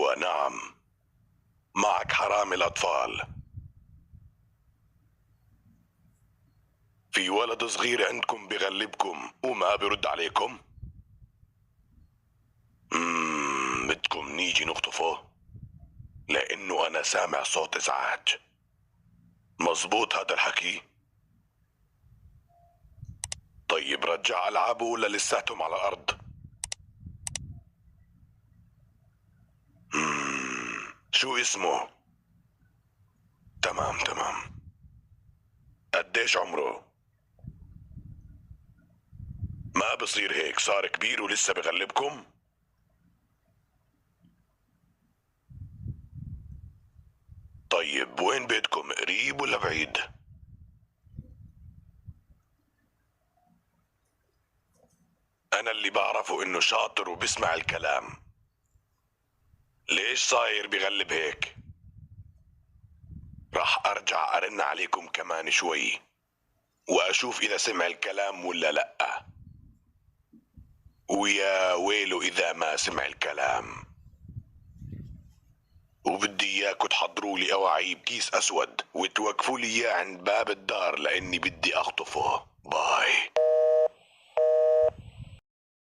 أيوة نعم، معك حرامي الأطفال. في ولد صغير عندكم بغلبكم وما برد عليكم. بدكم نيجي نخطفه؟ لأنه أنا سامع صوت إزعاج. مظبوط هذا الحكي؟ طيب رجع ألعابه ولا لساتهم على الأرض؟ شو اسمه؟ تمام تمام. قديش عمره؟ ما بصير هيك، صار كبير ولسه بغلبكم؟ طيب وين بيتكم، قريب ولا بعيد؟ أنا اللي بعرفه إنه شاطر وبسمع الكلام. ليش صاير بغلب هيك؟ راح أرجع أرن عليكم كمان شوي وأشوف إذا سمع الكلام ولا لأ. ويا ويله إذا ما سمع الكلام. وبدي إياكوا تحضروا لي أواعي بكيس أسود وتوقفوا لي إياه عند باب الدار لأني بدي أخطفه. باي.